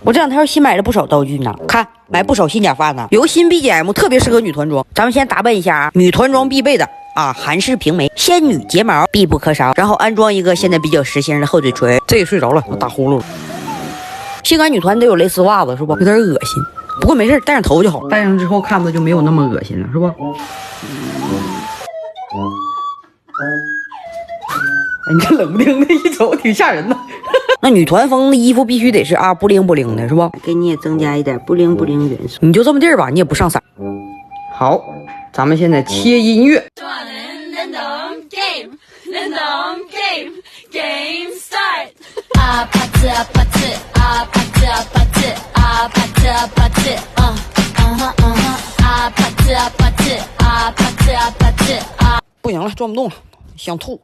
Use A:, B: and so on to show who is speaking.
A: 我这两天又新买了不少道具呢，看买不少新假发呢，有个新 BGM 特别适合女团装。咱们先打扮一下啊，女团装必备的啊，韩式平眉、仙女睫毛必不可少，然后安装一个现在比较时兴的厚嘴唇。这也睡着了，我打呼噜了。性感女团都有蕾丝袜子是不？有点恶心，不过没事，戴上头就好，戴上之后看着就没有那么恶心了，是不？你这冷不丁的一走挺吓人的。那女团风的衣服必须得是啊不灵不灵的，是不？给你也增加一点不灵不灵元素。你就这么地儿吧，你也不上色。好，咱们现在切音乐。不行了，转不动了，想吐。